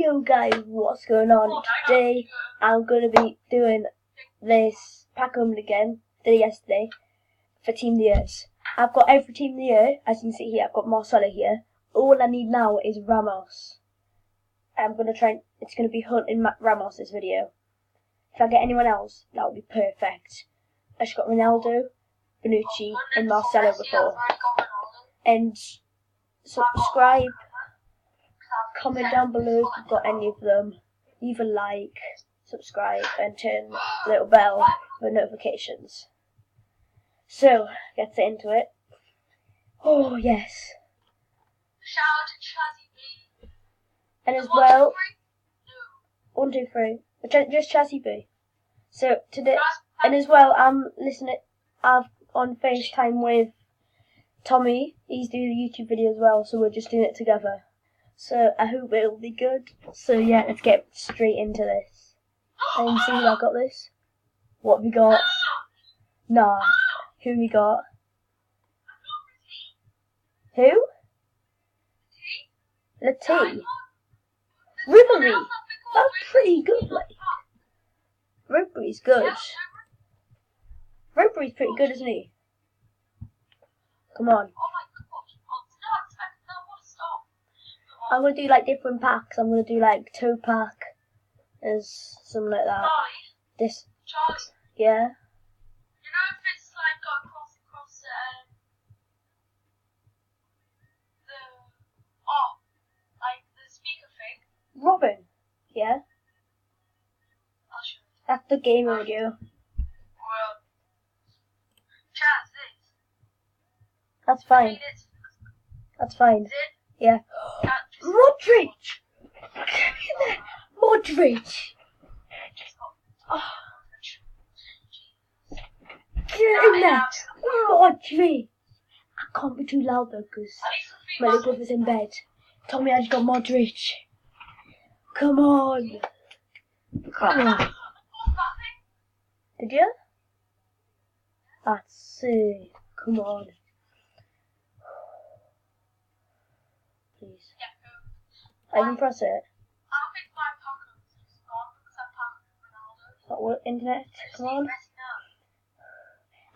Yo guys, what's going on? Today I'm going to be doing this pack opening again, did it yesterday, for Team of the Years. I've got every Team of the Year, as you can see here. I've got Marcelo here. All I need now is Ramos. I'm going to try, it's going to be hunting Ramos this video. If I get anyone else, that would be perfect. I just got Ronaldo, Bonucci and Marcelo before. And subscribe. Comment down below if you've got any of them. Leave a like, subscribe, and turn the little bell for notifications. So, let's get into it. Oh, yes. And as well, 1, 2, 3. Just Chassis B. So, today, and as well, I'm on FaceTime with Tommy. He's doing a YouTube video as well, so we're just doing it together. So I hope it'll be good. So yeah, let's get straight into this. And see who I got this. What we got? Nah. Who we got? Who? Lati. Ribery. That's pretty good, like. Ribery's good. Ribery's pretty good, isn't he? Come on. I'm going to do like different packs. I'm going to do like 2 pack as something like that. This. Charlie. Yeah. You know if it's like got across the speaker thing. Robin. Yeah. I'll show you. That's the game audio. Well, Chaz, this. That's fine. That's fine. Yeah. Modric! Get in there! Modric! Oh. Get in there! Modric! I can't be too loud though because my little brother's in bed. Tommy, I just got Modric. Come on! Come on. Did you? That's it. Come on. Please. I can press it. What, internet? Come on.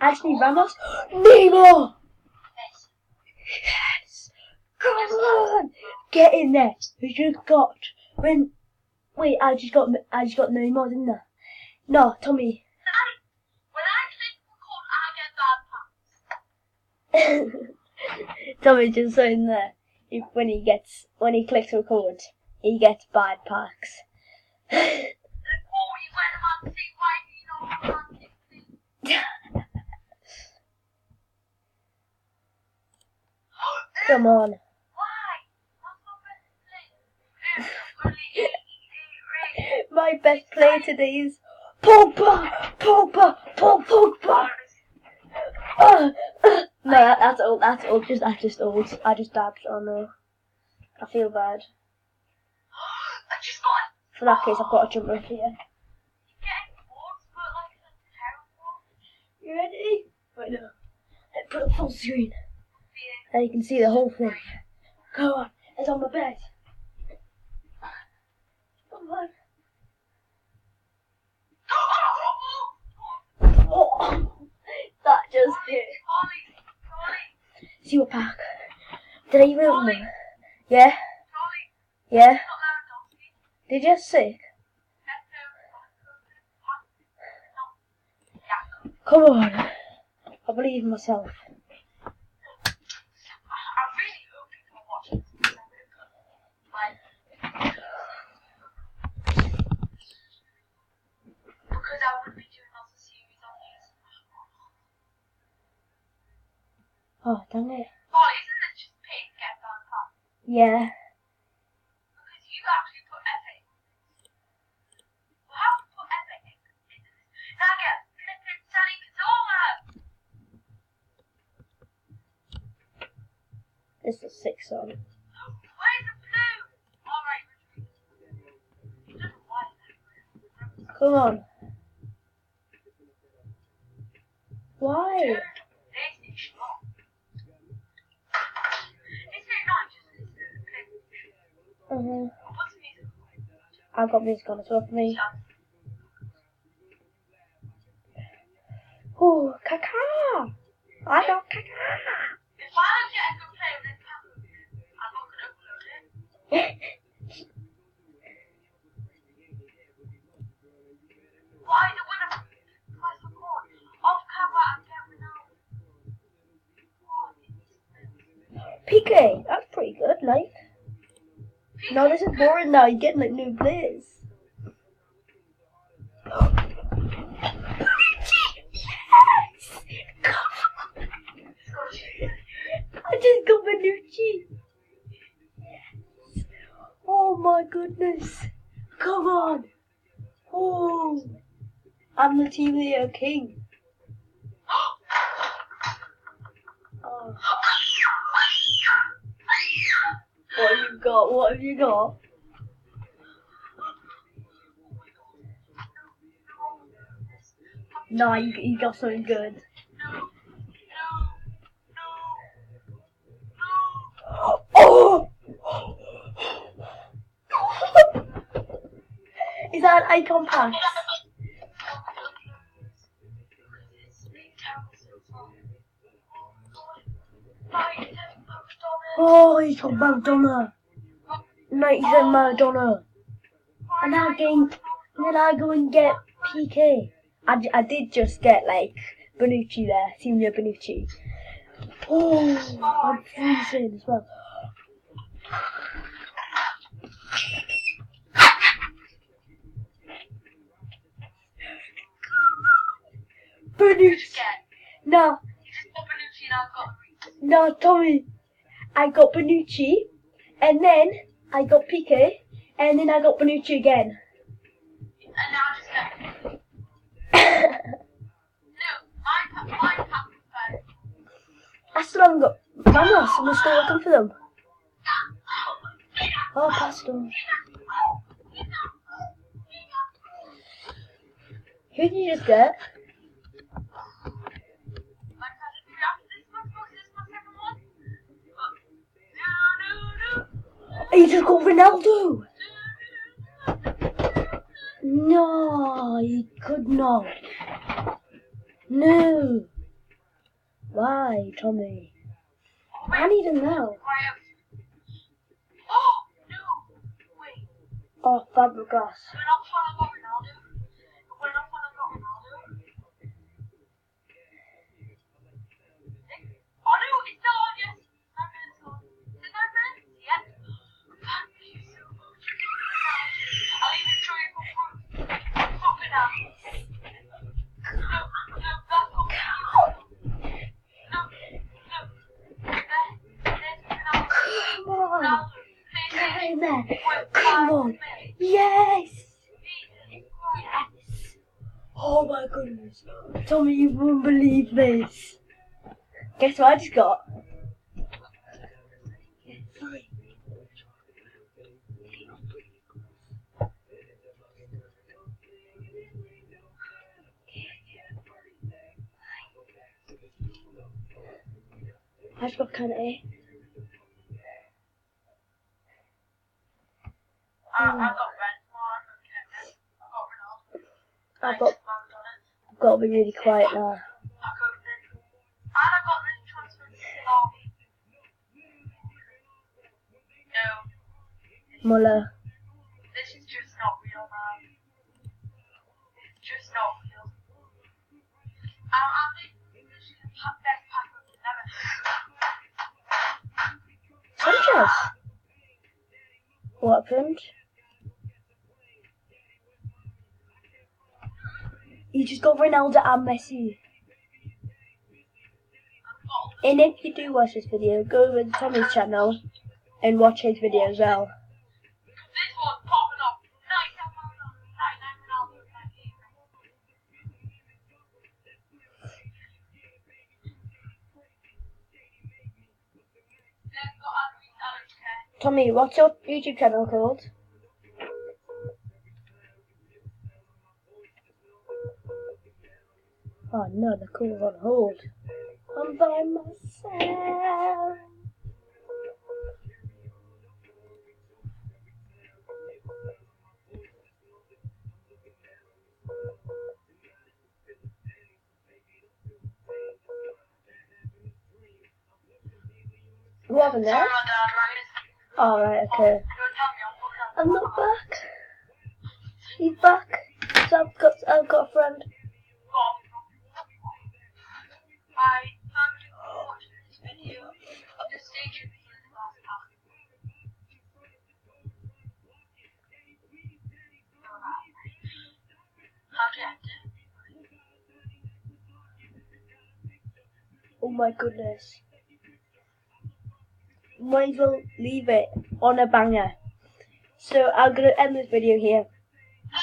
Actually, Ramos. Neymar! Yes! Come on! Get in there! We just got. Wait, I just got Neymar, didn't I? No, Tommy. When I click record, I get bad packs. Tommy's just saying there. When he clicks record, he gets bad packs. Come on. My best player today is Pogba. No, that's old. That's just old. I just dabbed. Oh no, I feel bad. For that case, I've got a jumper up here. You ready? Right now. Let's put it full screen. Now you can see the whole thing. Come on, it's on my bed. Come on. Oh, that just hit. See what pack? Did I even open them? Yeah? Yeah? Did you sick? Come on. I believe in myself. I'm really hoping to watch it. Because I would be doing lots of series on these. Oh, dang it. Molly, isn't it just paid to get bad packs? Yeah. Because you actually put epic. Well, how to put epic into this? Now get flipping Sally Cazorla! This is a 6 on. Where's the blue? Alright, I don't know why it's that. Come on. Why? This is strong. This is not just this. Uh-huh. What's the music? I've got music on as well for me. Oh, Kaka! I got Kaka! If I don't get a good play with this pack, I'm not going to upload it. Why is it when I press record? Off camera, I'm getting out. PK, that's pretty good, like. No, this is boring now. You're getting like new players. Yes! I just got Manucci. Yes. Oh my goodness. Come on. Oh. I'm the team of the year king. Oh. What have you got? What have you got? Nah, you got something good. Oh! Is that an icon pass? Oh, he's got Maradona. 97 Maradona. And then I go and get PK. I did just get like Bonucci there, Senior Bonucci. Oh, I'm freezing as well. Bonucci. No. No, Tommy. I got Bonucci, and then I got Piqué, and then I got Bonucci again. And now just get. No, my pack was better. I still haven't got Ramos, and we're still looking for them. Oh, Pastor. Who did you just get? You just got Ronaldo! No, you could not. No. Why, Tommy? I need him now. Oh, no. Wait. Oh, Fabregas. When I got Ronaldo. When I got Ronaldo. Oh, no, it's still on, yes. 9 minutes on. Is it 9 minutes? Yes. Thank you so much. I'll even show you for proof. Stop it now. No, that's not Come on. Come on. Yes. Yes. Oh my goodness. Tommy, you won't believe this. Guess what I just got? I just got kind of A. I got Ronaldo. I've got to be really quiet now. And I got this transfer to Slavi. No. Muller. This is just not real, man. It's just not real. I'm the best packer ever. Sanchez. What happened? You just got Ronaldo and Messi. And if you do watch this video, go over to Tommy's channel and watch his video as well. This one's popping up. 99 Tommy, what's your YouTube channel called? Oh no, the call's on hold. I'm by myself. happened there? Alright, okay. I'm not back. He's back. So I've got a friend. Oh my goodness. Might as well leave it on a banger. So I'm going to end this video here.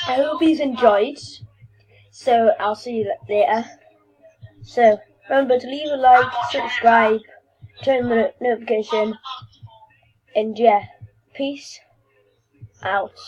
I hope you've enjoyed. So I'll see you later. So remember to leave a like, subscribe, turn the notification, and yeah, peace out.